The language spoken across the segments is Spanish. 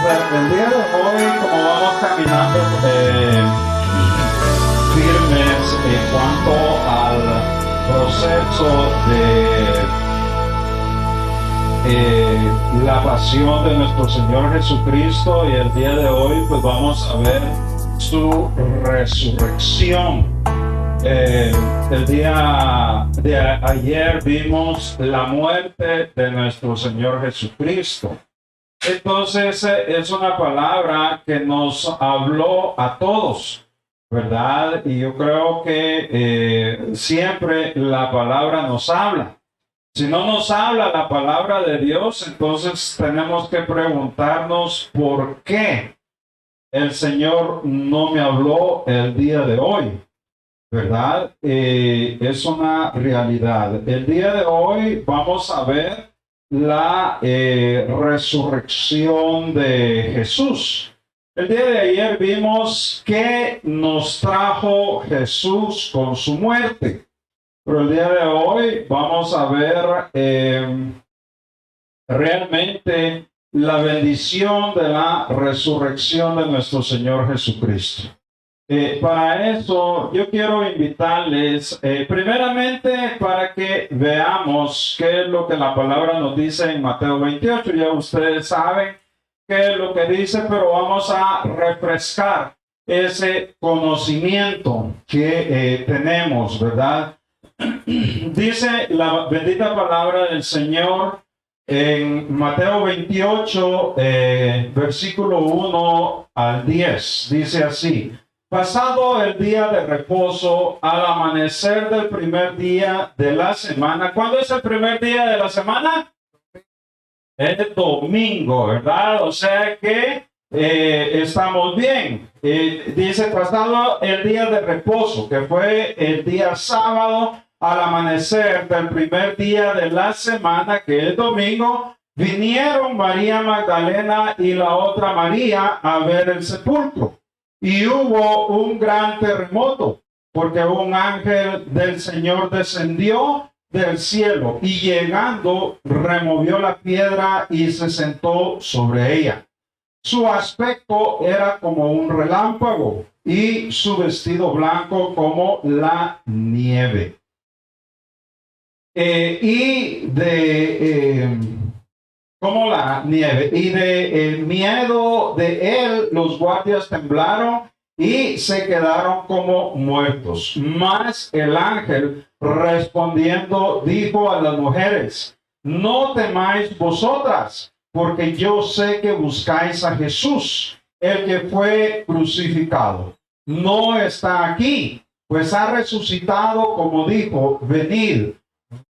el día de hoy, como vamos caminando firmes en cuanto al proceso de la pasión de nuestro Señor Jesucristo, y el día de hoy pues vamos a ver su resurrección. El día de ayer vimos la muerte de nuestro Señor Jesucristo. Entonces es una palabra que nos habló a todos, ¿verdad? Y yo creo que siempre la palabra nos habla. Si no nos habla la palabra de Dios, entonces tenemos que preguntarnos por qué el Señor no me habló el día de hoy, ¿verdad? Es una realidad. El día de hoy vamos a ver la resurrección de Jesús. El día de ayer vimos que nos trajo Jesús con su muerte, pero el día de hoy vamos a ver realmente la bendición de la resurrección de nuestro Señor Jesucristo. Para eso yo quiero invitarles primeramente para que veamos qué es lo que la palabra nos dice en Mateo 28. Ya ustedes saben qué es lo que dice, pero vamos a refrescar ese conocimiento que tenemos, ¿verdad? Dice la bendita palabra del Señor en Mateo 28, versículo 1 al 10. Dice así: pasado el día de reposo, al amanecer del primer día de la semana. ¿Cuándo es el primer día de la semana? Es domingo, ¿verdad? O sea que estamos bien. Dice, pasado el día de reposo, que fue el día sábado, al amanecer del primer día de la semana, que es domingo, vinieron María Magdalena y la otra María a ver el sepulcro. Y hubo un gran terremoto, porque un ángel del Señor descendió del cielo y llegando removió la piedra y se sentó sobre ella. Su aspecto era como un relámpago y su vestido blanco como la nieve. Como la nieve, y de miedo de él los guardias temblaron y se quedaron como muertos. Mas el ángel respondiendo dijo a las mujeres: no temáis vosotras, porque yo sé que buscáis a Jesús, el que fue crucificado. No está aquí, pues ha resucitado, como dijo. Venid,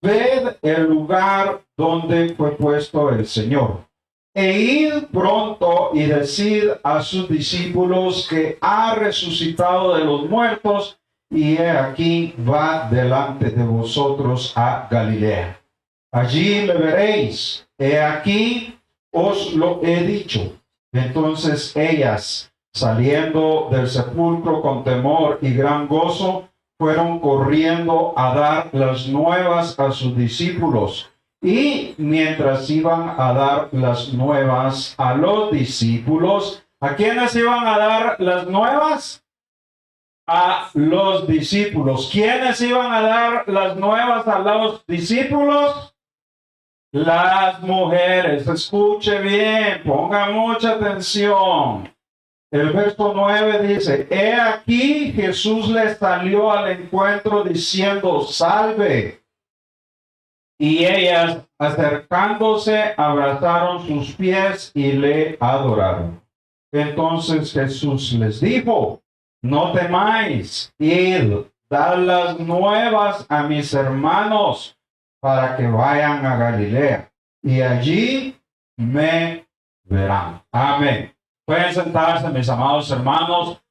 ved el lugar donde fue puesto el Señor. E id pronto y decid a sus discípulos que ha resucitado de los muertos, y he aquí va delante de vosotros a Galilea. Allí le veréis. He aquí os lo he dicho. Entonces ellas, saliendo del sepulcro con temor y gran gozo, fueron corriendo a dar las nuevas a sus discípulos. Y mientras iban a dar las nuevas a los discípulos, ¿a quiénes iban a dar las nuevas? A los discípulos. ¿Quiénes iban a dar las nuevas a los discípulos? Las mujeres. Escuche bien, ponga mucha atención. El verso 9 dice: he aquí Jesús le salió al encuentro diciendo: salve. Y ellas, acercándose, abrazaron sus pies y le adoraron. Entonces Jesús les dijo: no temáis, id, dad las nuevas a mis hermanos para que vayan a Galilea, y allí me verán. Amén. Pueden sentarse, mis amados hermanos.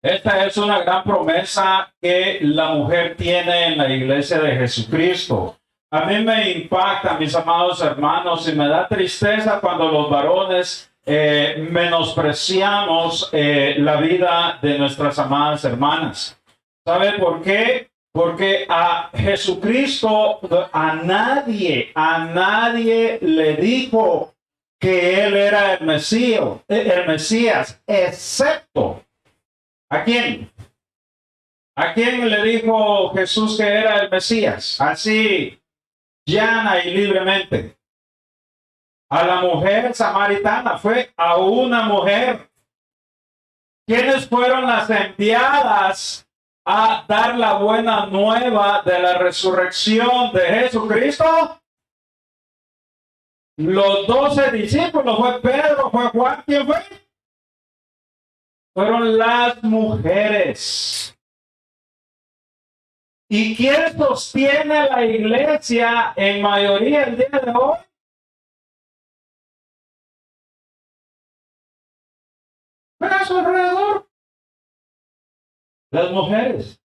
Esta es una gran promesa que la mujer tiene en la iglesia de Jesucristo. A mí me impacta, mis amados hermanos, y me da tristeza cuando los varones menospreciamos la vida de nuestras amadas hermanas. ¿Sabe por qué? Porque a Jesucristo, a nadie le dijo: que él era el Mesías, excepto ¿a quién? ¿A quién le dijo Jesús que era el Mesías? Así, llana y libremente. A la mujer samaritana, fue a una mujer. ¿Quiénes fueron las enviadas a dar la buena nueva de la resurrección de Jesucristo? Los 12 discípulos, fue Pedro, fue Juan, ¿quién fue? Fueron las mujeres. ¿Y quién sostiene la iglesia en mayoría el día de hoy? Pero a su alrededor. Las mujeres.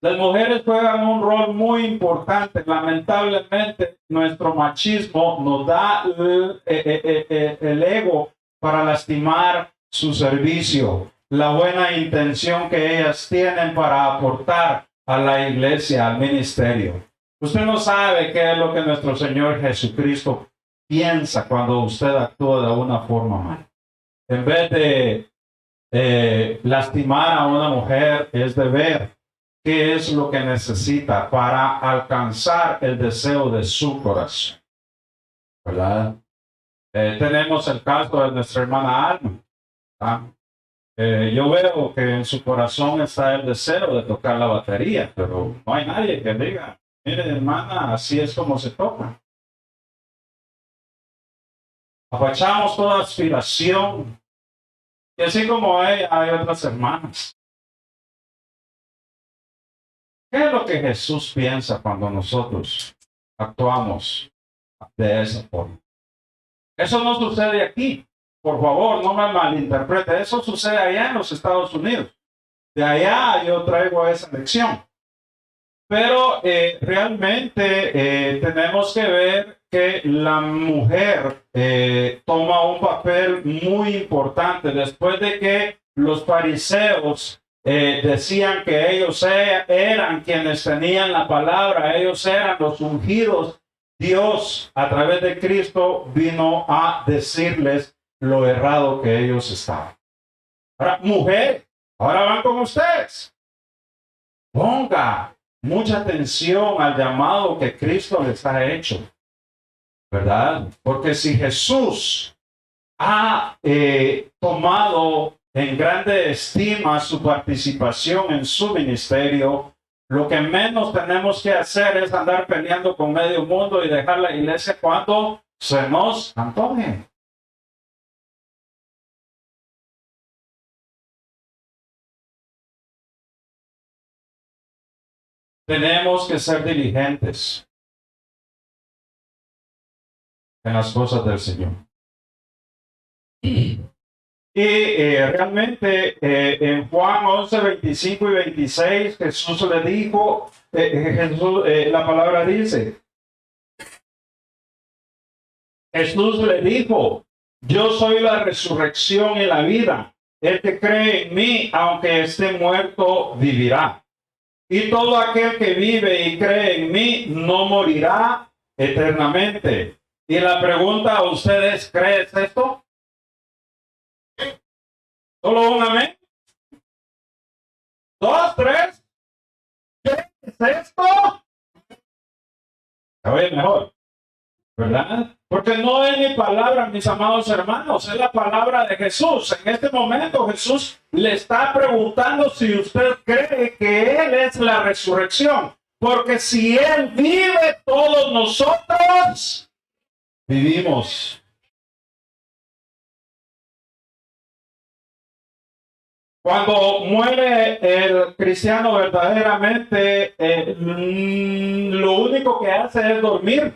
Las mujeres juegan un rol muy importante. Lamentablemente, nuestro machismo nos da el ego para lastimar su servicio, la buena intención que ellas tienen para aportar a la iglesia, al ministerio. Usted no sabe qué es lo que nuestro Señor Jesucristo piensa cuando usted actúa de una forma mal. En vez de lastimar a una mujer, es de ver qué es lo que necesita para alcanzar el deseo de su corazón, ¿verdad? Tenemos el caso de nuestra hermana Alma. Yo veo que en su corazón está el deseo de tocar la batería, pero no hay nadie que diga, mire hermana, así es como se toca. Apachamos toda aspiración, y así como hay otras hermanas. ¿Qué es lo que Jesús piensa cuando nosotros actuamos de esa forma? Eso no sucede aquí. Por favor, no me malinterprete. Eso sucede allá en los Estados Unidos. De allá yo traigo esa lección. Pero realmente tenemos que ver que la mujer toma un papel muy importante después de que los fariseos decían que ellos eran quienes tenían la palabra, ellos eran los ungidos. Dios, a través de Cristo, vino a decirles lo errado que ellos estaban. Ahora, mujer, ahora van con ustedes. Ponga mucha atención al llamado que Cristo les ha hecho, ¿verdad? Porque si Jesús ha tomado en grande estima su participación en su ministerio, lo que menos tenemos que hacer es andar peleando con medio mundo y dejar la iglesia cuando se nos antoje. Tenemos que ser diligentes en las cosas del Señor. Y realmente en Juan 11, 25 y 26, Jesús le dijo, la palabra dice, Jesús le dijo, yo soy la resurrección y la vida. El que cree en mí, aunque esté muerto, vivirá. Y todo aquel que vive y cree en mí no morirá eternamente. Y la pregunta a ustedes, ¿crees esto? ¿Solo un amén? ¿Dos, tres? ¿Qué es esto? A ver, mejor, ¿verdad? Porque no es mi palabra, mis amados hermanos, es la palabra de Jesús. En este momento Jesús le está preguntando si usted cree que Él es la resurrección. Porque si Él vive, todos nosotros vivimos. Cuando muere el cristiano verdaderamente, lo único que hace es dormir.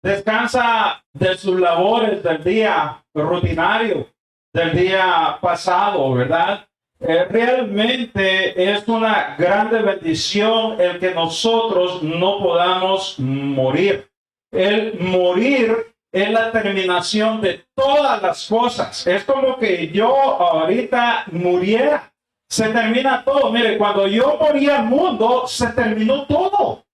Descansa de sus labores del día rutinario, del día pasado, ¿verdad? Realmente es una grande bendición el que nosotros no podamos morir. El morir es la terminación de todas las cosas. Es como que yo ahorita muriera. Se termina todo. Mire, cuando yo morí al mundo, se terminó todo.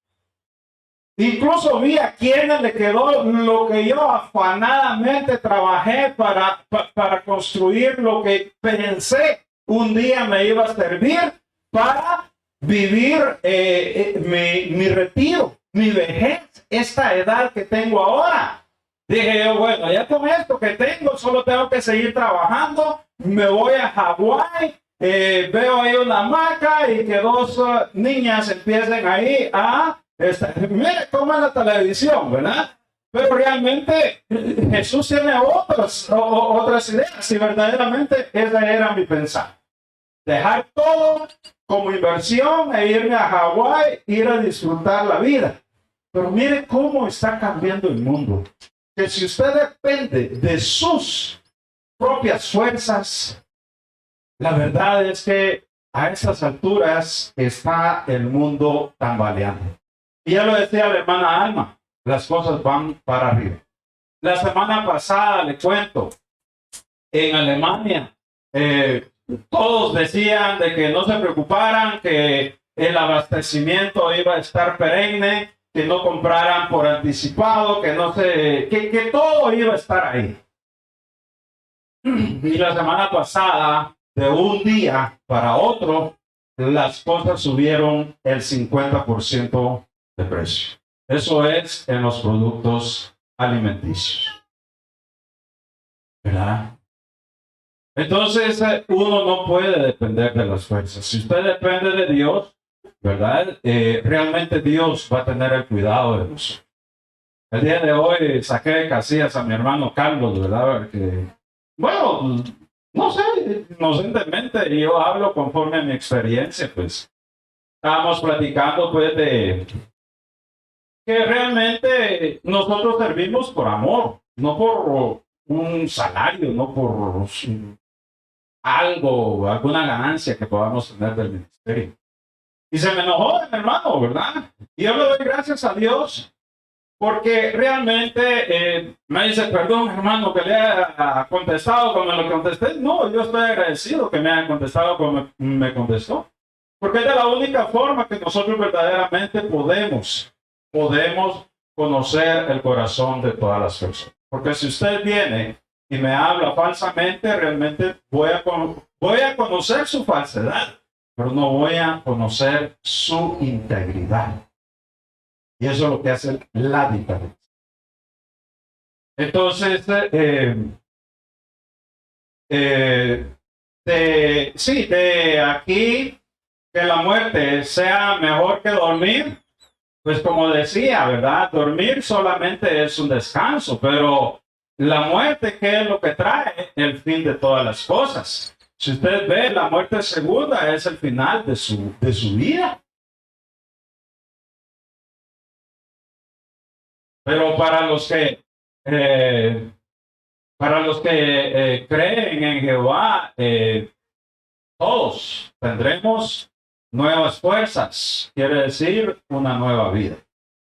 Incluso vi a quienes le quedó lo que yo afanadamente trabajé para construir, lo que pensé un día me iba a servir para vivir mi retiro, mi vejez, esta edad que tengo ahora. Dije yo, bueno, ya con esto que tengo, solo tengo que seguir trabajando. Me voy a Hawái, veo ahí una hamaca y que dos niñas empiecen ahí a... mire cómo es la televisión, ¿verdad? Pero realmente Jesús tiene otras ideas y verdaderamente esa era mi pensar. Dejar todo como inversión e irme a Hawái, ir a disfrutar la vida. Pero mire cómo está cambiando el mundo. Que si usted depende de sus propias fuerzas, la verdad es que a esas alturas está el mundo tambaleando. Y ya lo decía la hermana Alma, las cosas van para arriba. La semana pasada, le cuento, en Alemania, todos decían de que no se preocuparan, que el abastecimiento iba a estar perenne, que no compraran por anticipado, que todo iba a estar ahí. Y la semana pasada, de un día para otro, las cosas subieron el 50% de precio. Eso es en los productos alimenticios. ¿Verdad? Entonces, uno no puede depender de las fuerzas. Si usted depende de Dios, ¿verdad? Realmente Dios va a tener el cuidado de nosotros. El día de hoy saqué de casillas a mi hermano Carlos, ¿verdad? Que, bueno, no sé, inocentemente, yo hablo conforme a mi experiencia, pues. Estábamos platicando, pues, de que realmente nosotros servimos por amor, no por un salario, no por algo, alguna ganancia que podamos tener del ministerio. Y se me enojó mi hermano, ¿verdad? Y yo le doy gracias a Dios porque realmente me dice, perdón hermano que le haya contestado como lo contesté. No, yo estoy agradecido que me hayan contestado como me contestó. Porque es de la única forma que nosotros verdaderamente podemos conocer el corazón de todas las personas. Porque si usted viene y me habla falsamente, realmente voy a conocer su falsedad, pero no voy a conocer su integridad. Y eso es lo que hace la diferencia. Entonces, de aquí que la muerte sea mejor que dormir, pues como decía, ¿verdad? Dormir solamente es un descanso, pero la muerte, ¿qué es lo que trae? El fin de todas las cosas. Si usted ve, la muerte segunda es el final de su vida. Pero para los que creen en Jehová, todos tendremos nuevas fuerzas, quiere decir una nueva vida,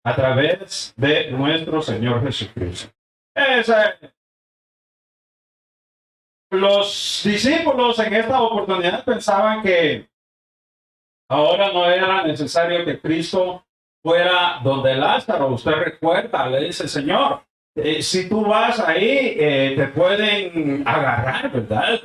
a través de nuestro Señor Jesucristo. Los discípulos en esta oportunidad pensaban que ahora no era necesario que Cristo fuera donde Lázaro. Usted recuerda, le dice, Señor, si tú vas ahí, te pueden agarrar, ¿verdad?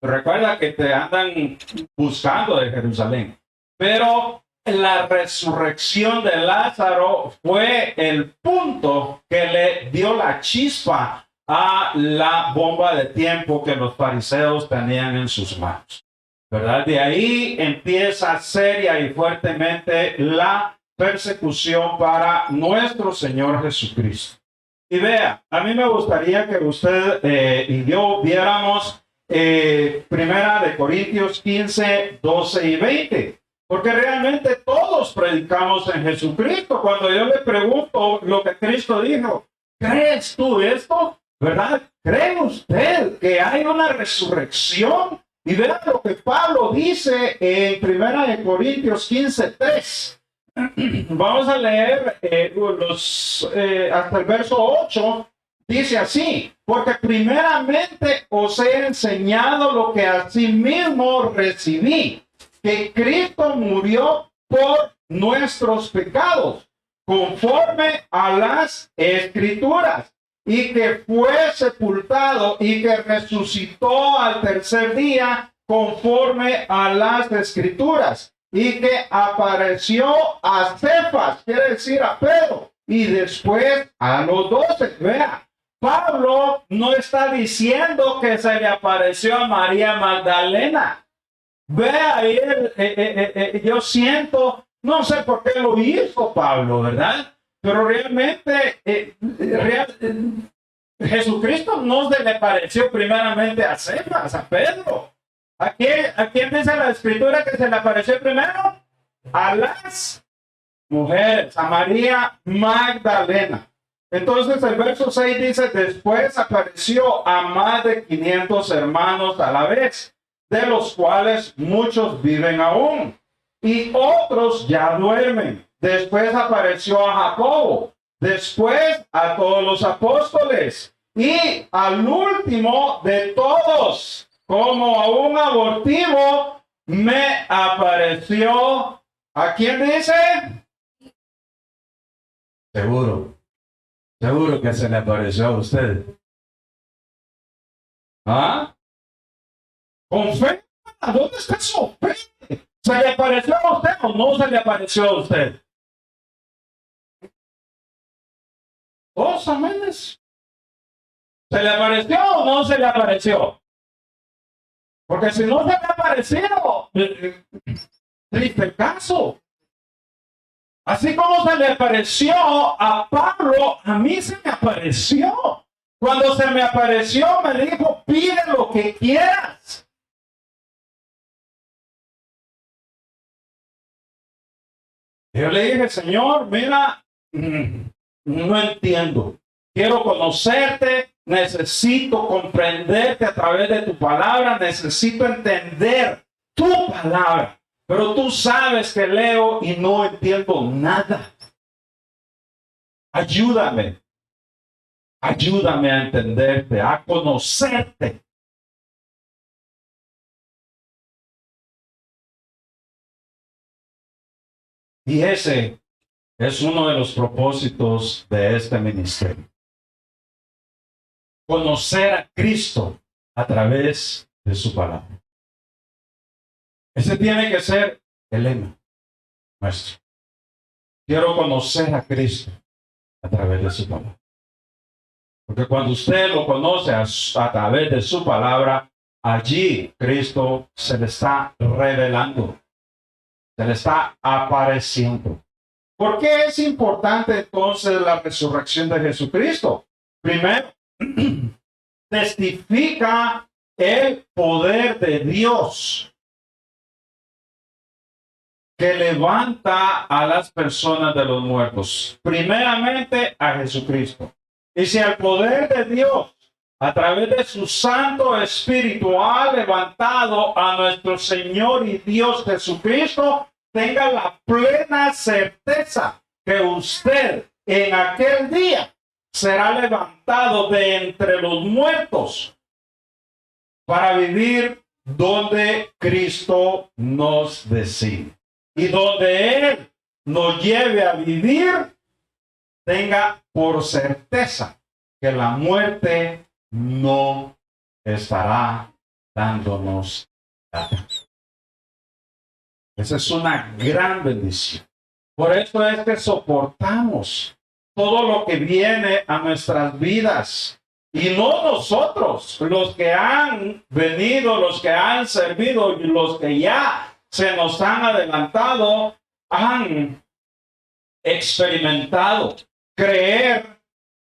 Recuerda que te andan buscando de Jerusalén. Pero la resurrección de Lázaro fue el punto que le dio la chispa a la bomba de tiempo que los fariseos tenían en sus manos, ¿verdad? De ahí empieza seria y fuertemente la persecución para nuestro Señor Jesucristo. Y vea, a mí me gustaría que usted y yo viéramos Primera de Corintios 15, 12 y 20. Porque realmente todos predicamos en Jesucristo. Cuando yo le pregunto lo que Cristo dijo, ¿crees tú esto? ¿Verdad? ¿Cree usted que hay una resurrección? Y vean lo que Pablo dice en 1 Corintios 15, 3. Vamos a leer hasta el verso 8. Dice así: porque primeramente os he enseñado lo que asimismo recibí, que Cristo murió por nuestros pecados, conforme a las Escrituras, y que fue sepultado y que resucitó al tercer día conforme a las Escrituras, y que apareció a Cefas, quiere decir a Pedro, y después a los 12. Vea, Pablo no está diciendo que se le apareció a María Magdalena. Vea ahí, yo siento, no sé por qué lo hizo Pablo, ¿verdad? Pero realmente Jesucristo no se le apareció primeramente a Cefas, a Pedro. ¿A quién dice la Escritura que se le apareció primero? A las mujeres, a María Magdalena. Entonces el verso 6 dice, después apareció a más de 500 hermanos a la vez, de los cuales muchos viven aún, y otros ya duermen. Después apareció a Jacobo, después a todos los apóstoles, y al último de todos, como a un abortivo, me apareció. ¿A quién dice? Seguro que se le apareció a usted. ¿Ah? Con fe. ¿Dónde está su fe? ¿Se le apareció a usted o no se le apareció a usted? Dos aménes. ¿Se le apareció o no se le apareció? Porque si no se le ha aparecido, triste el caso. Así como se le apareció a Pablo, a mí se me apareció. Cuando se me apareció, me dijo, pide lo que quieras. Yo le dije, Señor, mira, no entiendo. Quiero conocerte, necesito comprenderte a través de tu palabra, necesito entender tu palabra. Pero tú sabes que leo y no entiendo nada. Ayúdame. Ayúdame a entenderte, a conocerte. Y ese es uno de los propósitos de este ministerio. Conocer a Cristo a través de su palabra. Ese tiene que ser el lema nuestro. Quiero conocer a Cristo a través de su palabra. Porque cuando usted lo conoce a través de su palabra, allí Cristo se le está revelando, se le está apareciendo. ¿Por qué es importante entonces la resurrección de Jesucristo? Primero, testifica el poder de Dios que levanta a las personas de los muertos. Primeramente a Jesucristo. Y si el poder de Dios a través de su Santo Espíritu ha levantado a nuestro Señor y Dios Jesucristo, tenga la plena certeza que usted en aquel día será levantado de entre los muertos para vivir donde Cristo nos decide. Y donde Él nos lleve a vivir, tenga por certeza que la muerte no estará dándonos nada. Esa es una gran bendición. Por eso es que soportamos todo lo que viene a nuestras vidas. Y no nosotros, los que han venido, los que han servido y los que ya se nos han adelantado, han experimentado. Creer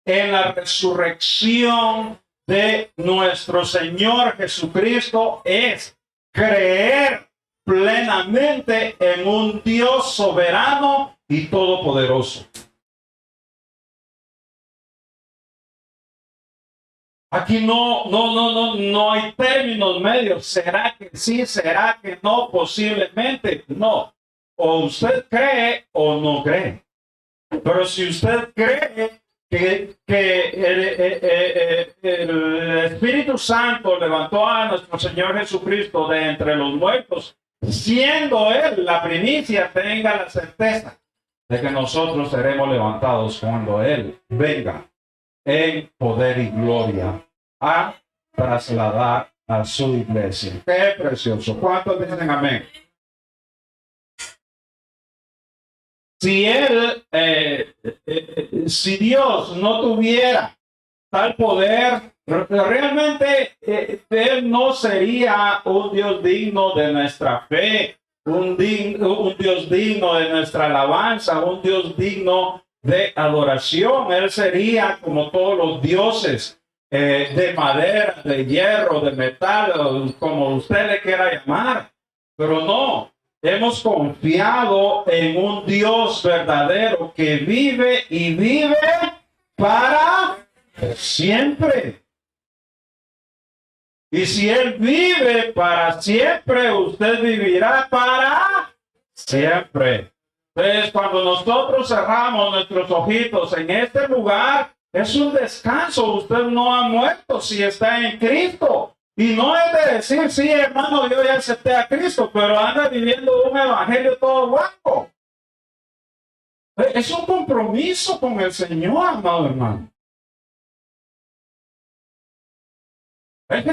en la resurrección de nuestro Señor Jesucristo es creer plenamente en un Dios soberano y todopoderoso. Aquí no hay términos medios. ¿Será que sí? ¿Será que no? Posiblemente no. O usted cree o no cree. Pero si usted cree que el Espíritu Santo levantó a nuestro Señor Jesucristo de entre los muertos, siendo Él la primicia, tenga la certeza de que nosotros seremos levantados cuando Él venga en poder y gloria a trasladar a su iglesia. Qué precioso. ¿Cuántos dicen amén? Si si Dios no tuviera tal poder, realmente Él no sería un Dios digno de nuestra fe, un Dios digno de nuestra alabanza, un Dios digno de adoración. Él sería como todos los dioses de madera, de hierro, de metal, como usted le quiera llamar. Pero no, hemos confiado en un Dios verdadero que vive y vive para siempre. Y si Él vive para siempre, usted vivirá para siempre. Entonces, cuando nosotros cerramos nuestros ojitos en este lugar, es un descanso. Usted no ha muerto si está en Cristo. Y no es de decir, sí, hermano, yo ya acepté a Cristo, pero anda viviendo un evangelio todo guapo. Es un compromiso con el Señor, amado hermano. ¿Es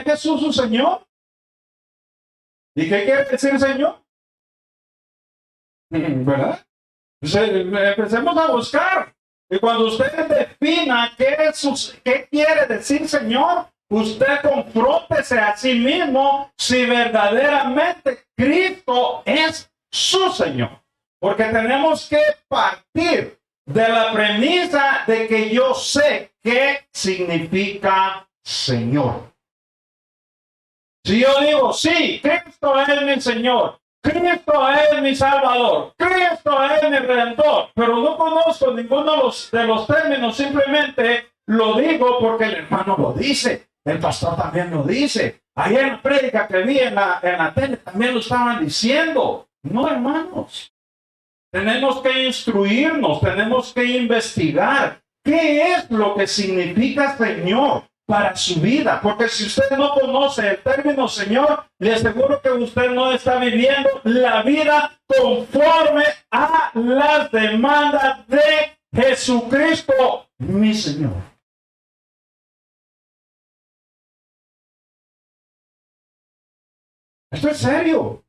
Jesús su Señor? ¿Y qué quiere decir Señor? ¿Verdad? Entonces, empecemos a buscar. Y cuando usted defina qué quiere decir Señor, usted confróntese a sí mismo si verdaderamente Cristo es su Señor. Porque tenemos que partir de la premisa de que yo sé qué significa Señor. Si yo digo, sí, Cristo es mi Señor, Cristo es mi Salvador, Cristo es mi Redentor, pero no conozco ninguno de los términos, simplemente lo digo porque el hermano lo dice, el pastor también lo dice, ayer en la prédica que vi en la tele también lo estaban diciendo. No, hermanos, tenemos que instruirnos, tenemos que investigar qué es lo que significa Señor para su vida, porque si usted no conoce el término Señor, le aseguro que usted no está viviendo la vida conforme a las demandas de Jesucristo, mi Señor. Esto es serio.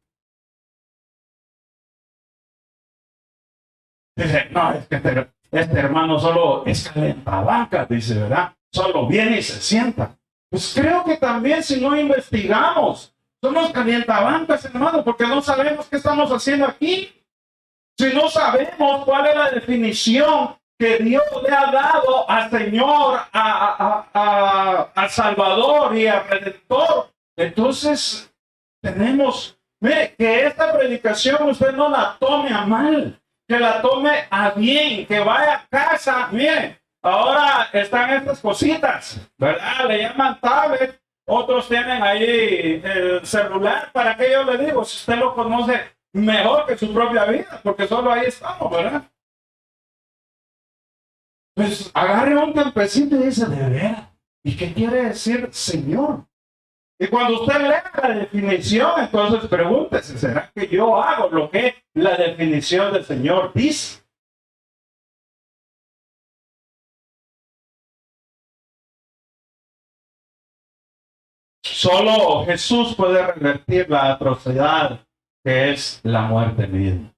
Dice, no, es que este hermano solo es calentabancas, dice, ¿verdad? Solo viene y se sienta. Pues creo que también si no investigamos, somos calientabancas, hermano, porque no sabemos qué estamos haciendo aquí. Si no sabemos cuál es la definición que Dios le ha dado al Señor, al Salvador y al Redentor, entonces tenemos, mire, que esta predicación usted no la tome a mal, que la tome a bien, que vaya a casa, mire. Ahora están estas cositas, ¿verdad? Le llaman tablet, otros tienen ahí el celular. ¿Para qué yo le digo? Si usted lo conoce mejor que su propia vida, porque solo ahí estamos, ¿verdad? Pues agarre un campesino y dice, de veras, ¿y qué quiere decir Señor? Y cuando usted lea la definición, entonces pregúntese, ¿será que yo hago lo que la definición del Señor dice? Solo Jesús puede revertir la atrocidad que es la muerte misma.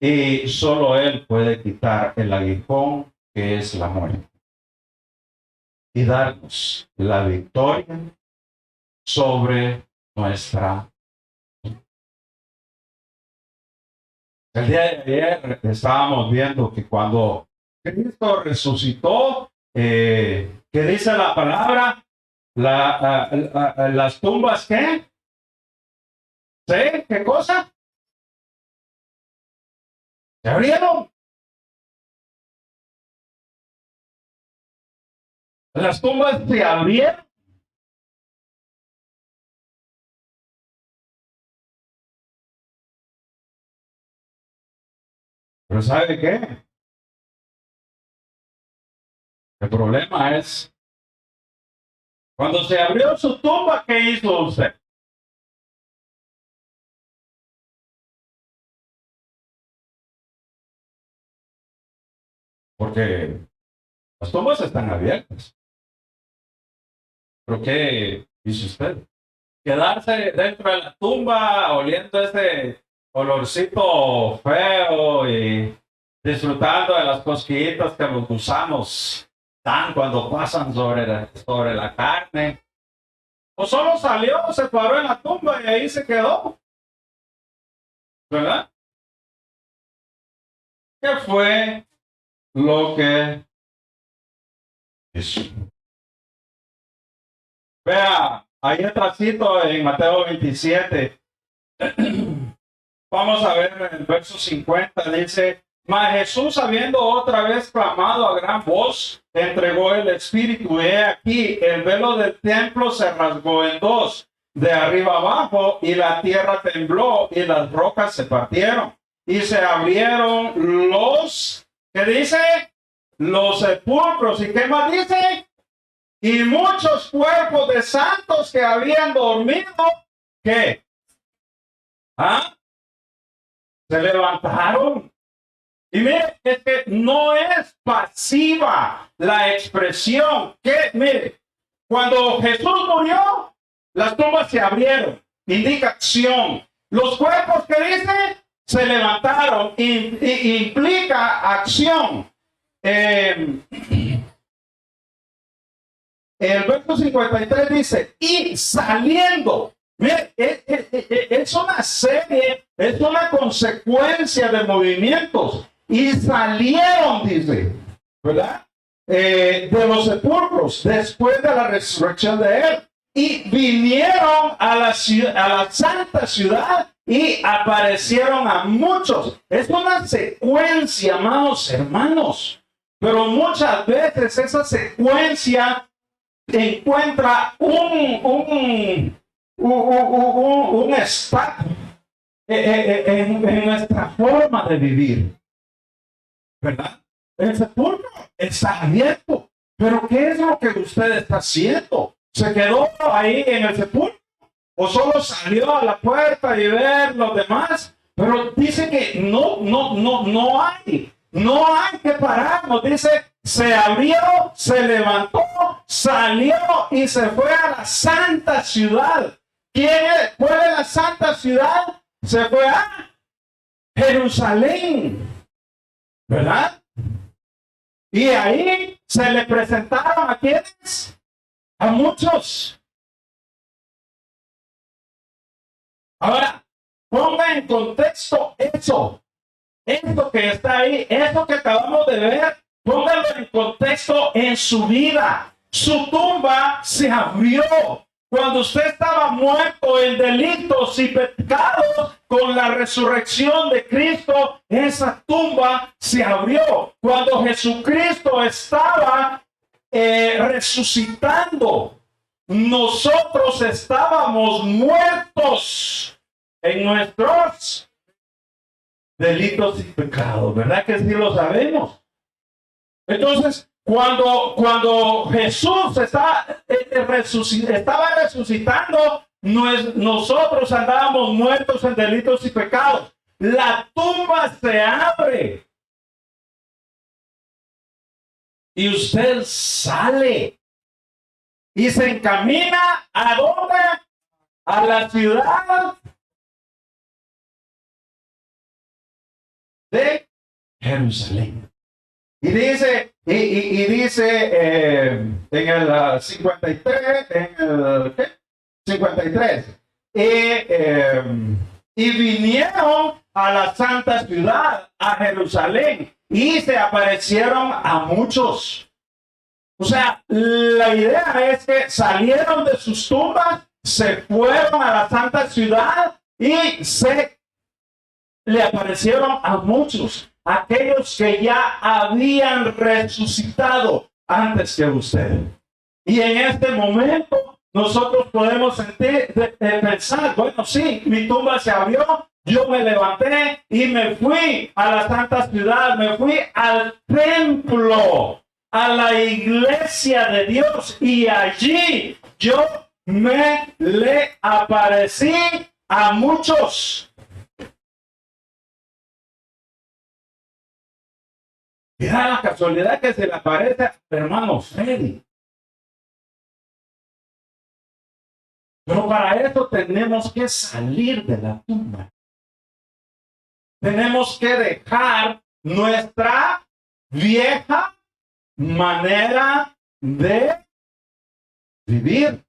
Y solo Él puede quitar el aguijón que es la muerte. Y darnos la victoria sobre nuestra vida. El día de ayer estábamos viendo que cuando Cristo resucitó, ¿qué dice la palabra? Las tumbas, ¿qué? ¿Sí? ¿Qué cosa? ¿Se abrieron? Las tumbas se abrieron. Pero ¿sabe qué? El problema es, cuando se abrió su tumba, ¿qué hizo usted? porque las tumbas están abiertas. ¿Pero qué dice usted? Quedarse dentro de la tumba oliendo ese olorcito feo y disfrutando de las cosquillitas que los gusanos dan cuando pasan sobre la carne. O solo salió, se paró en la tumba y ahí se quedó. ¿Verdad? ¿Qué fue lo que hizo? Vea, ahí atrásito en Mateo 27. Vamos a ver en el verso 50, dice: mas Jesús, habiendo otra vez clamado a gran voz, entregó el espíritu. He aquí, el velo del templo se rasgó en dos, de arriba abajo, y la tierra tembló, y las rocas se partieron, y se abrieron los, ¿qué dice? Los sepulcros. ¿Y qué más dice? Y muchos cuerpos de santos que habían dormido, ¿qué? ¿Ah? Se levantaron. Y mire, es que no es pasiva la expresión. Que mire, cuando Jesús murió, las tumbas se abrieron. Indica acción. Los cuerpos que dice se levantaron. Implica acción. El verso 53 dice: y saliendo. Mire, es una serie, es una consecuencia de movimientos. Y salieron, dice, ¿verdad? De los sepulcros después de la resurrección de él. Y vinieron a la santa ciudad y aparecieron a muchos. Es una secuencia, amados hermanos. Pero muchas veces esa secuencia encuentra un estado en nuestra forma de vivir, ¿verdad? El sepulcro está abierto, pero ¿qué es lo que usted está haciendo? ¿Se quedó ahí en el sepulcro o solo salió a la puerta y ver los demás? Pero dice que no hay que pararnos. Dice: se abrió, se levantó, salió y se fue a la santa ciudad. ¿Cuál es la santa ciudad? Se fue a Jerusalén, ¿verdad? Y ahí se le presentaron a quienes, a muchos. Ahora, ponga en contexto eso, esto que está ahí, esto que acabamos de ver, póngalo en contexto en su vida. Su tumba se abrió. Cuando usted estaba muerto en delitos y pecados, con la resurrección de Cristo, esa tumba se abrió. Cuando Jesucristo estaba resucitando, nosotros estábamos muertos en nuestros delitos y pecados. ¿Verdad que sí lo sabemos? Entonces, cuando Jesús estaba resucitando, nosotros andábamos muertos en delitos y pecados. La tumba se abre y usted sale y se encamina ¿a dónde? A la ciudad de Jerusalén. Y dice, en el 53, en el ¿qué? 53, y vinieron a la santa ciudad, a Jerusalén, y se aparecieron a muchos. O sea, la idea es que salieron de sus tumbas, se fueron a la santa ciudad y le aparecieron a muchos. Aquellos que ya habían resucitado antes que usted. Y en este momento nosotros podemos pensar, bueno, sí, mi tumba se abrió, yo me levanté y me fui a la santa ciudad, me fui al templo, a la iglesia de Dios, y allí yo le aparecí a muchos. Y da la casualidad que se le aparece al hermano Freddy. Pero para eso tenemos que salir de la tumba. Tenemos que dejar nuestra vieja manera de vivir.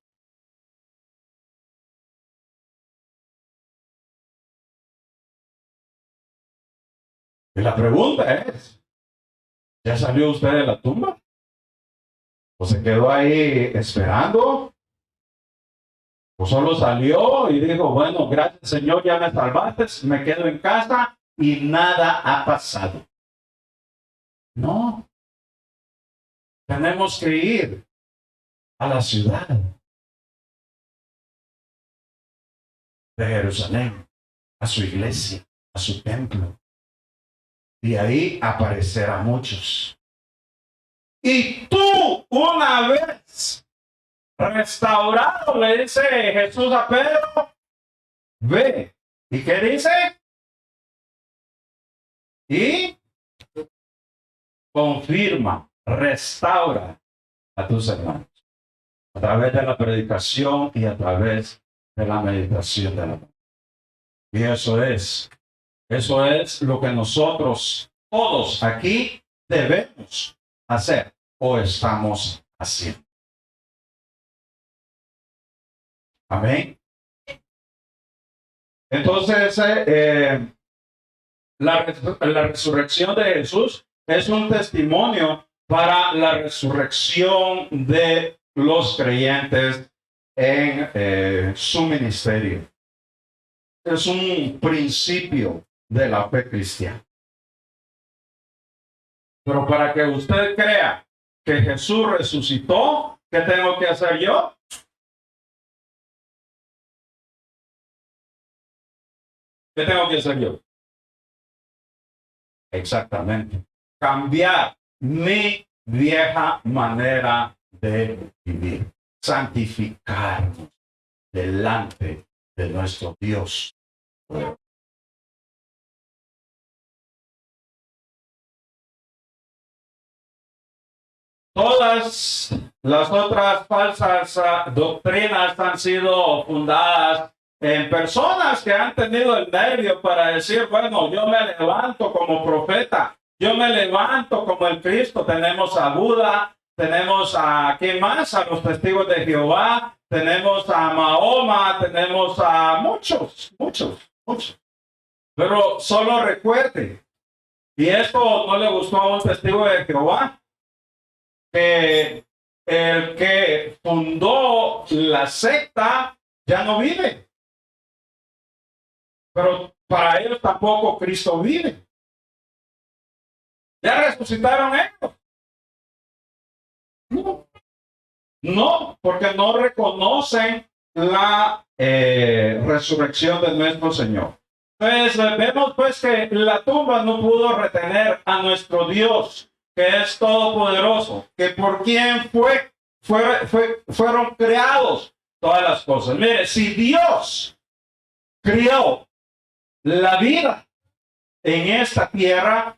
Y la pregunta es, ¿ya salió usted de la tumba? ¿O se quedó ahí esperando? ¿O solo salió y dijo, bueno, gracias Señor, ya me salvaste, me quedo en casa y nada ha pasado? No. Tenemos que ir a la ciudad de Jerusalén, a su iglesia, a su templo. Y ahí aparecerá muchos. Y tú, una vez restaurado, le dice Jesús a Pedro, ve. ¿Y qué dice? Y confirma, restaura a tus hermanos a través de la predicación y a través de la meditación de la palabra. Y eso es lo que nosotros todos aquí debemos hacer o estamos haciendo. Amén. Entonces, la resurrección de Jesús es un testimonio para la resurrección de los creyentes en su ministerio. Es un principio de la fe cristiana. Pero para que usted crea que Jesús resucitó, ¿qué tengo que hacer yo? ¿Qué tengo que hacer yo? Exactamente. Cambiar mi vieja manera de vivir. Santificarnos delante de nuestro Dios. Todas las otras falsas doctrinas han sido fundadas en personas que han tenido el nervio para decir, bueno, yo me levanto como profeta, yo me levanto como el Cristo. Tenemos a Buda, tenemos a, ¿quién más? A los testigos de Jehová, tenemos a Mahoma, tenemos a muchos. Pero solo recuerde, y esto no le gustó a un testigo de Jehová, que el que fundó la secta ya no vive. Pero para ellos tampoco Cristo vive. ¿Ya resucitaron ellos? No, porque no reconocen la resurrección de nuestro Señor. Entonces vemos pues que la tumba no pudo retener a nuestro Dios, que es todopoderoso, que por quien fueron creados todas las cosas. Mire, si Dios crió la vida en esta tierra,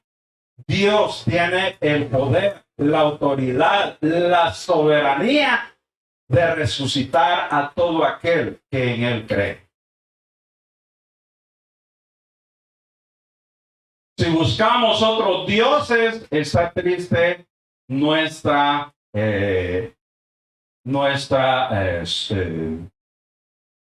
Dios tiene el poder, la autoridad, la soberanía de resucitar a todo aquel que en él cree. Si buscamos otros dioses, está triste nuestra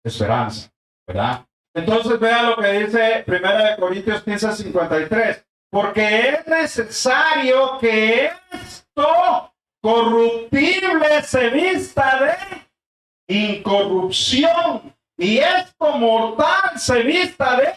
esperanza, ¿verdad? Entonces vea lo que dice 1 Corintios 15:53. Porque es necesario que esto corruptible se vista de incorrupción y esto mortal se vista de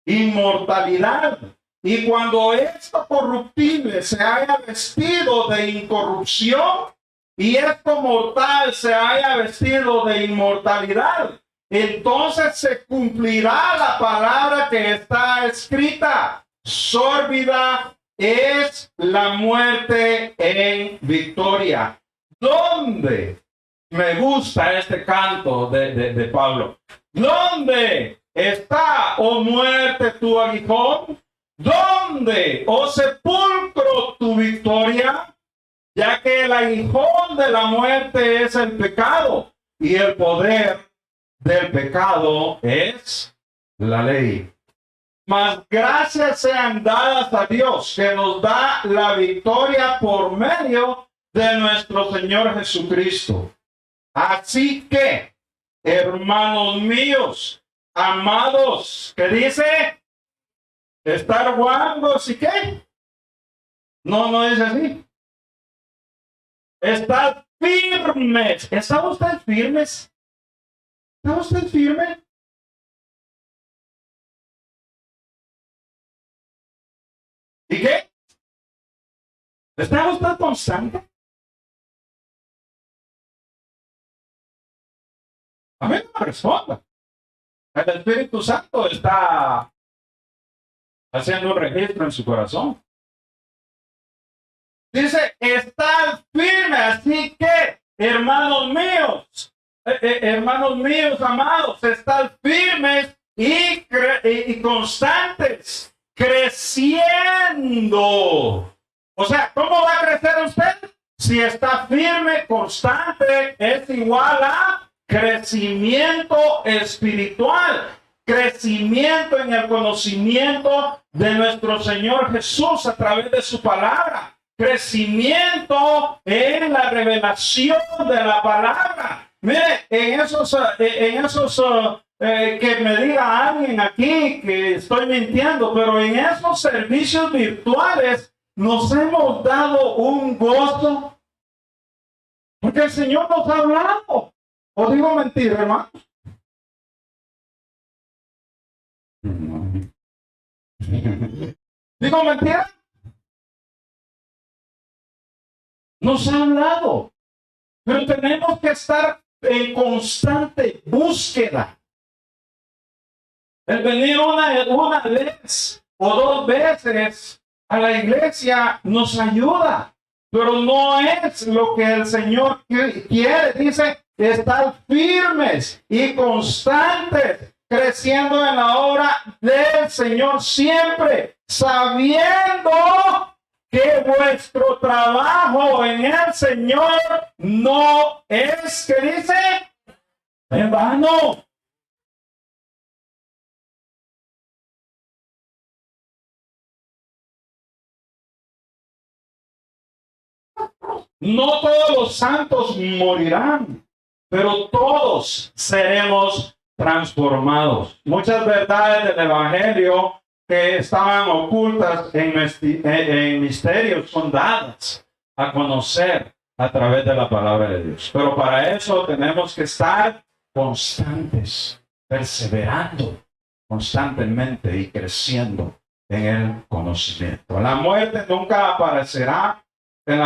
inmortalidad. Y cuando esto corruptible se haya vestido de incorrupción y esto mortal se haya vestido de inmortalidad, entonces se cumplirá la palabra que está escrita: sórbida es la muerte en victoria. ¿Dónde? Me gusta este canto de Pablo. ¿Dónde está, oh muerte, tu aguijón? ¿Dónde, oh sepulcro, victoria, ya que el aguijón de la muerte es el pecado y el poder del pecado es la ley. Mas gracias sean dadas a Dios, que nos da la victoria por medio de nuestro Señor Jesucristo. Así que, hermanos míos, amados, ¿qué dice? Estar guangos y qué? No dice así. Estar firmes. ¿Está usted firmes? ¿Está usted firme? ¿Y qué? ¿Está usted constante? A mí no me responda. El Espíritu Santo está haciendo un registro en su corazón. Dice, estad firme, así que, hermanos míos amados, estad firmes y constantes, creciendo. O sea, ¿cómo va a crecer usted? Si está firme, constante, es igual a crecimiento espiritual, crecimiento en el conocimiento de nuestro Señor Jesús a través de su palabra. Crecimiento en la revelación de la palabra. Mire, en esos que me diga alguien aquí que estoy mintiendo, pero en esos servicios virtuales nos hemos dado un gozo, porque el Señor nos ha hablado. ¿O digo mentira, hermano? ¿Digo mentira? Nos ha hablado, pero tenemos que estar en constante búsqueda. El venir una vez o dos veces a la iglesia nos ayuda, pero no es lo que el Señor quiere. Dice, estar firmes y constantes, creciendo en la obra del Señor siempre, sabiendo que vuestro trabajo en el Señor no es, ¿qué dice? En vano. No todos los santos morirán, pero todos seremos transformados. Muchas verdades del Evangelio que estaban ocultas en misterios son dadas a conocer a través de la palabra de Dios. Pero para eso tenemos que estar constantes, perseverando constantemente y creciendo en el conocimiento. La muerte nunca aparecerá en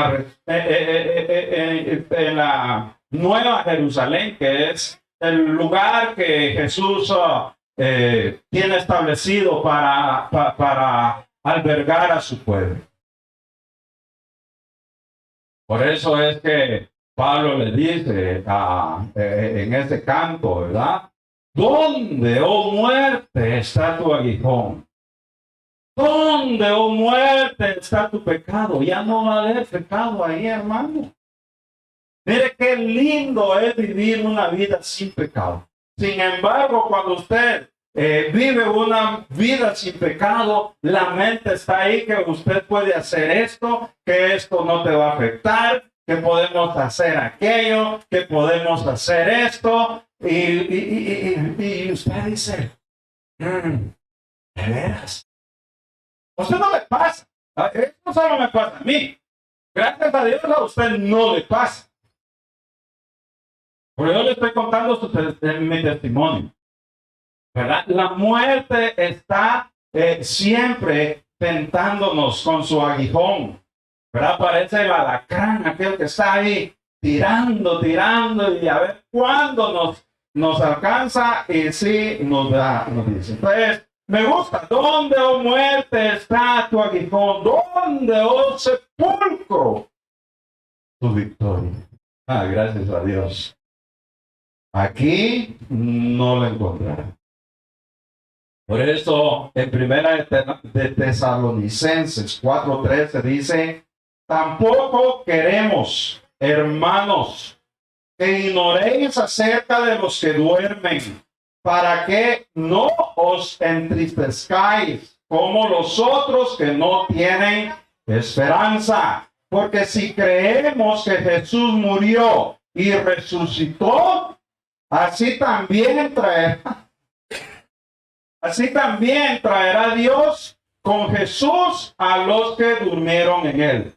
la Nueva Jerusalén, que es el lugar que Jesús tiene establecido para albergar a su pueblo. Por eso es que Pablo le dice en ese canto, ¿verdad? ¿Dónde, oh muerte, está tu aguijón? ¿Dónde, oh muerte, está tu pecado? Ya no va a haber pecado ahí, hermano. Mire qué lindo es vivir una vida sin pecado. Sin embargo, cuando usted vive una vida sin pecado, la mente está ahí que usted puede hacer esto, que esto no te va a afectar, que podemos hacer aquello, que podemos hacer esto. Y usted dice, ¿de veras? A usted no le pasa. Esto solo me pasa a mí. Gracias a Dios a usted no le pasa. Porque yo le estoy contando mi testimonio. ¿Verdad? La muerte está siempre tentándonos con su aguijón. ¿Verdad? Parece el alacrán, aquel que está ahí tirando y a ver cuándo nos alcanza y sí nos dice. Entonces, me gusta. ¿Dónde, oh muerte, está tu aguijón? ¿Dónde, oh sepulcro, tu victoria? Gracias a Dios. Aquí no la encontrará. Por eso, en primera de Tesalonicenses 4:13 dice, Tampoco queremos, hermanos, que ignoréis acerca de los que duermen, para que no os entristezcáis como los otros que no tienen esperanza. Porque si creemos que Jesús murió y resucitó, así también traerá Dios con Jesús a los que durmieron en él.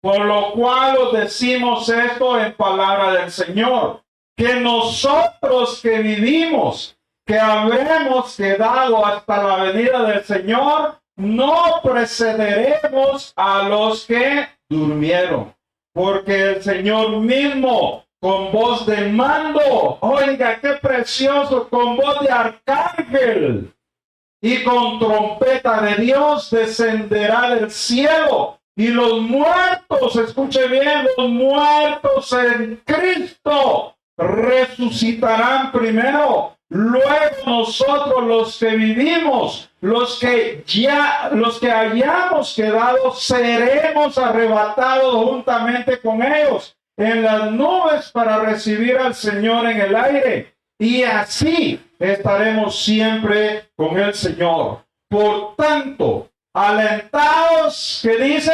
Por lo cual os decimos esto en palabra del Señor, que nosotros que vivimos, que habremos quedado hasta la venida del Señor, no precederemos a los que durmieron. Porque el Señor mismo, con voz de mando, oiga, qué precioso, con voz de arcángel y con trompeta de Dios, descenderá del cielo. Y los muertos, escuche bien, los muertos en Cristo resucitarán primero. Luego nosotros los que vivimos, los que hayamos quedado, seremos arrebatados juntamente con ellos en las nubes para recibir al Señor en el aire. Y así estaremos siempre con el Señor. Por tanto, alentados, que dice,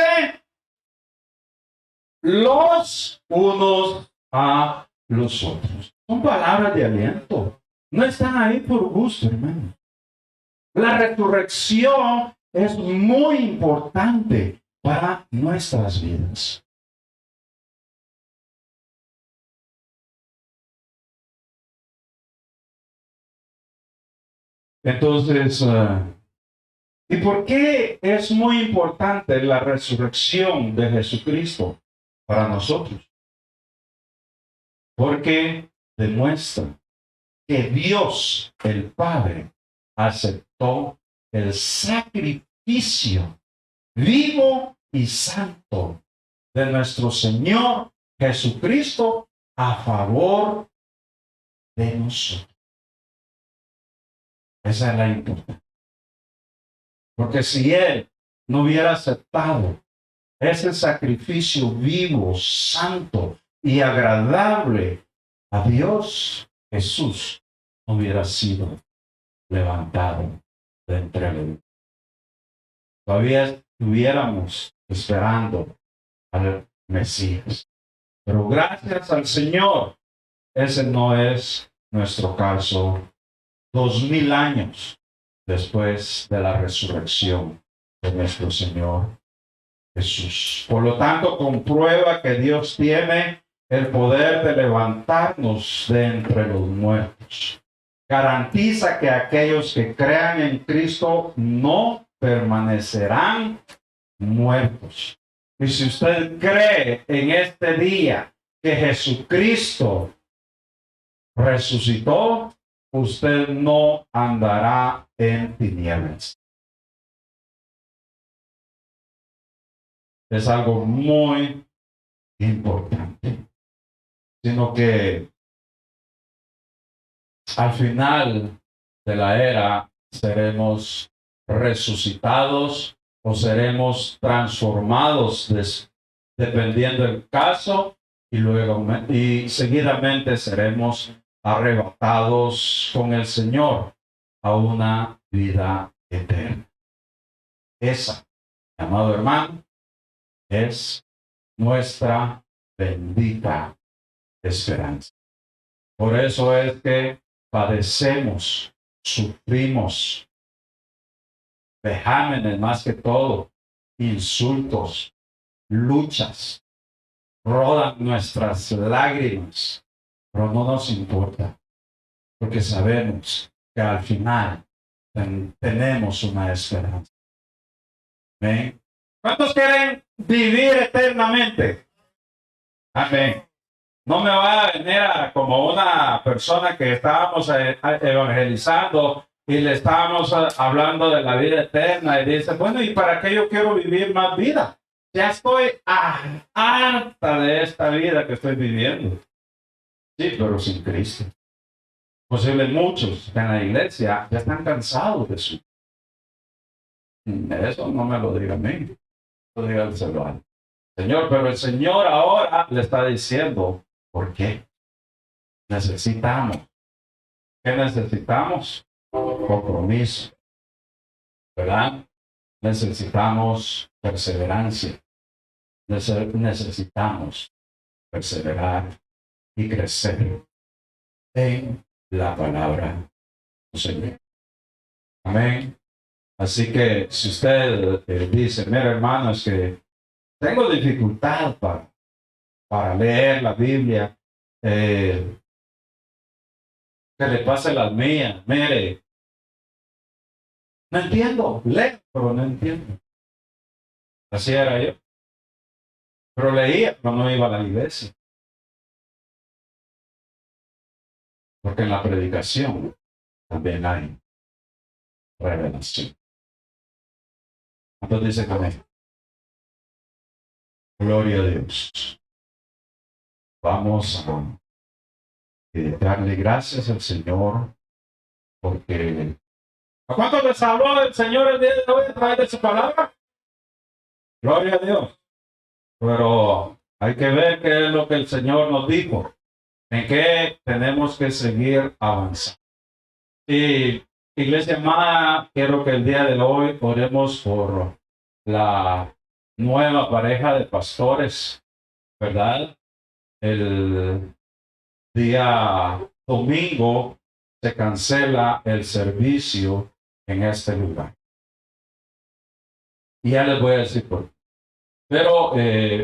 los unos a los otros. Son palabras de aliento. No están ahí por gusto, hermano. La resurrección es muy importante para nuestras vidas. Entonces, ¿y por qué es muy importante la resurrección de Jesucristo para nosotros? Porque demuestra que Dios, el Padre, aceptó el sacrificio vivo y santo de nuestro Señor Jesucristo a favor de nosotros. Esa es la importancia. Porque si Él no hubiera aceptado ese sacrificio vivo, santo y agradable a Dios, Jesús no hubiera sido levantado de entre los. Todavía estuviéramos esperando al Mesías. Pero gracias al Señor, ese no es nuestro caso. 2000 años después de la resurrección de nuestro Señor Jesús. Por lo tanto, comprueba que Dios tiene el poder de levantarnos de entre los muertos. Garantiza que aquellos que crean en Cristo no permanecerán muertos. Y si usted cree en este día que Jesucristo resucitó, usted no andará en tinieblas. Es algo muy importante. Sino que al final de la era seremos resucitados o seremos transformados dependiendo del caso, y luego y seguidamente seremos arrebatados con el Señor a una vida eterna. Esa, amado hermano, es nuestra bendita esperanza. Por eso es que padecemos, sufrimos vejámenes, más que todo, insultos, luchas, rodan nuestras lágrimas, pero no nos importa, porque sabemos que al final tenemos una esperanza. ¿Amén? ¿Cuántos quieren vivir eternamente? Amén. No me va a venir como una persona que estábamos evangelizando y le estábamos hablando de la vida eterna y dice, bueno, ¿y para qué yo quiero vivir más vida? Ya estoy harta de esta vida que estoy viviendo. Sí, pero sin Cristo. Posible muchos en la iglesia ya están cansados de eso. Eso no me lo diga a mí, lo diga al celular. Señor, pero el Señor ahora le está diciendo, ¿por qué? Necesitamos. ¿Qué necesitamos? Compromiso, ¿verdad? Necesitamos perseverancia. Necesitamos perseverar y crecer en la palabra del Señor. Amén. Así que si usted dice, mira hermano, es que tengo dificultad para leer la Biblia, que le pase las mías, mire, no entiendo, leo, pero no entiendo. Así era yo. Pero leía, pero no iba a la iglesia. Porque en la predicación también hay revelación. Entonces dice amén. Gloria a Dios. Vamos a darle gracias al Señor porque ¿a cuánto les habló el Señor el día de hoy a través de su palabra? Gloria a Dios. Pero hay que ver qué es lo que el Señor nos dijo, en qué tenemos que seguir avanzando. Y iglesia amada, quiero que el día de hoy oremos por la nueva pareja de pastores, ¿verdad? El día domingo se cancela el servicio en este lugar. Y ya les voy a decir por qué. Pero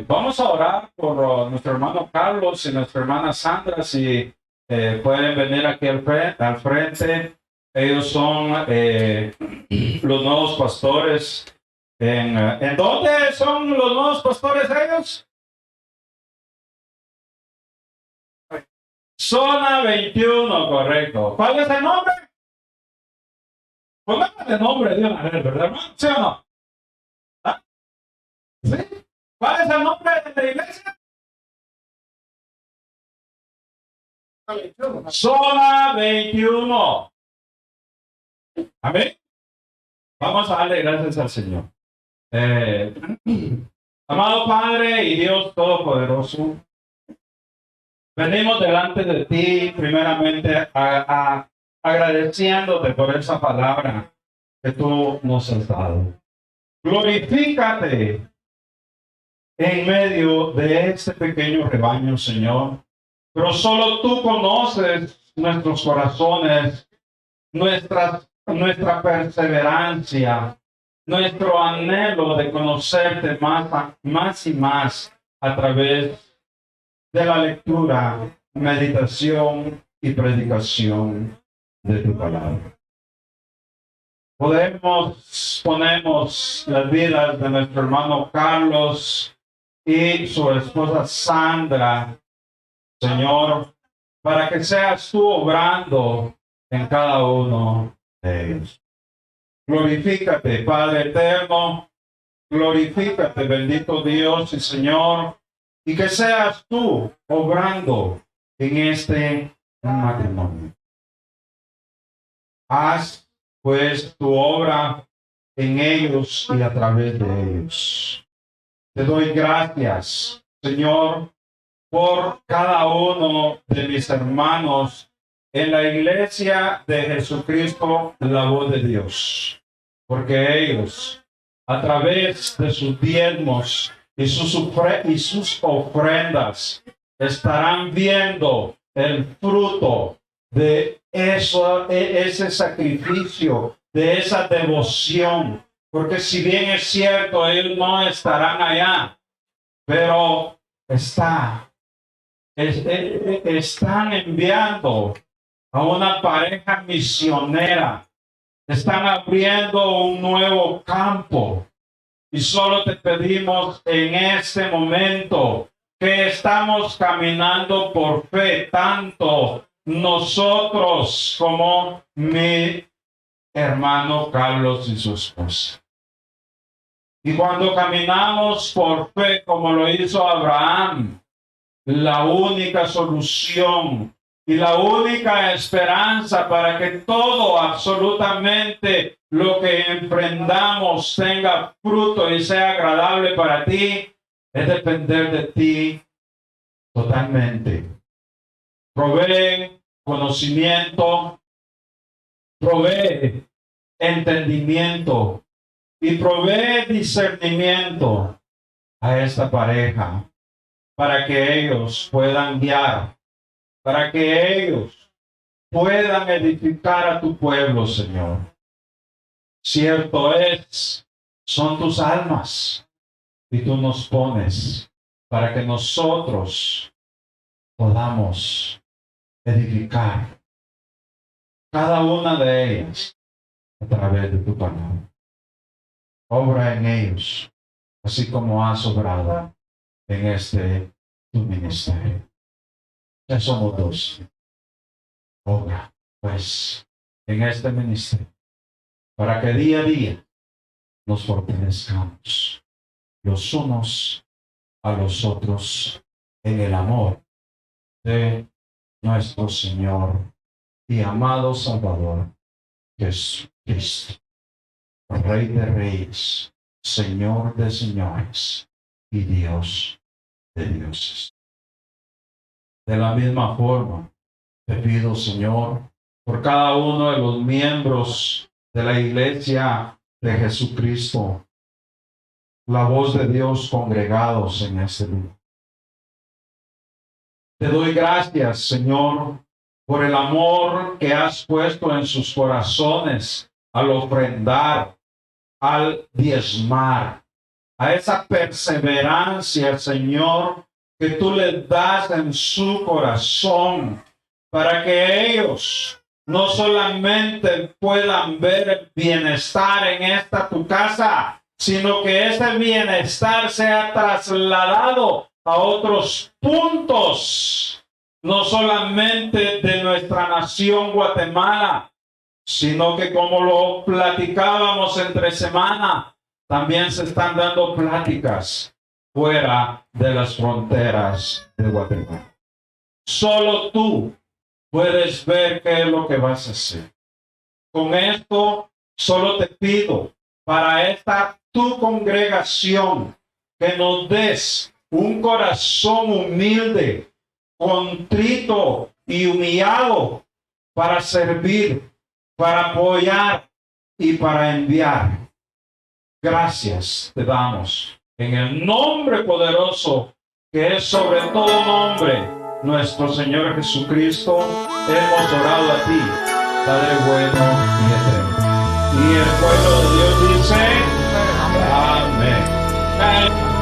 vamos a orar por nuestro hermano Carlos y nuestra hermana Sandra, si pueden venir aquí al frente. Ellos son los nuevos pastores. ¿En dónde son los nuevos pastores ellos? Zona 21, correcto. ¿Cuál es el nombre? Póngame el nombre de una vez, ¿verdad, hermano? ¿Sí o no? ¿Ah? ¿Sí? ¿Cuál es el nombre de la iglesia? Zona 21. Amén. Vamos a darle gracias al Señor. Amado Padre y Dios Todopoderoso, venimos delante de ti primeramente agradeciéndote por esa palabra que tú nos has dado. Glorifícate en medio de este pequeño rebaño, Señor. Pero solo tú conoces nuestros corazones, nuestra perseverancia, nuestro anhelo de conocerte más y más a través de la lectura, meditación y predicación de tu palabra. Ponemos las vidas de nuestro hermano Carlos y su esposa Sandra, Señor, para que seas tú obrando en cada uno de ellos. Glorifícate, Padre eterno, glorifícate, bendito Dios y Señor, y que seas tú obrando en este matrimonio. Haz pues tu obra en ellos y a través de ellos. Te doy gracias, Señor, por cada uno de mis hermanos en la iglesia de Jesucristo, la voz de Dios, porque ellos, a través de sus diezmos y sus ofrendas, estarán viendo el fruto de ese sacrificio, de esa devoción, porque si bien es cierto, ellos no estarán allá, pero están enviando a una pareja misionera, están abriendo un nuevo campo, y solo te pedimos en este momento que estamos caminando por fe, tanto nosotros como mi hermano Carlos y su esposa. Y cuando caminamos por fe, como lo hizo Abraham, la única solución y la única esperanza para que todo, absolutamente lo que emprendamos tenga fruto y sea agradable para ti, es depender de ti totalmente. Provee conocimiento, provee entendimiento y provee discernimiento a esta pareja para que ellos puedan guiar, para que ellos puedan edificar a tu pueblo, Señor. Cierto es, son tus almas y tú nos pones para que nosotros podamos edificar cada una de ellas a través de tu palabra. Obra en ellos, así como has obrado en este tu ministerio. Ya somos dos. Obra, pues, en este ministerio, para que día a día nos fortalezcamos los unos a los otros en el amor de nuestro Señor y amado Salvador Jesucristo, Rey de Reyes, Señor de Señores y Dios de dioses. De la misma forma, te pido, Señor, por cada uno de los miembros de la Iglesia de Jesucristo, la voz de Dios congregados en este lugar. Te doy gracias, Señor, por el amor que has puesto en sus corazones al ofrendar, al diezmar, a esa perseverancia, Señor, que tú les das en su corazón, para que ellos no solamente puedan ver el bienestar en esta tu casa, sino que ese bienestar sea trasladado a otros puntos, no solamente de nuestra nación Guatemala, sino que, como lo platicábamos entre semana, también se están dando pláticas fuera de las fronteras de Guatemala. Solo tú puedes ver qué es lo que vas a hacer. Con esto solo te pido para esta tu congregación que nos des un corazón humilde, contrito y humillado para servir, para apoyar y para enviar. Gracias te damos en el nombre poderoso que es sobre todo nombre, nuestro Señor Jesucristo. Hemos orado a ti, Padre bueno y eterno. Y el pueblo de Dios dice: amén.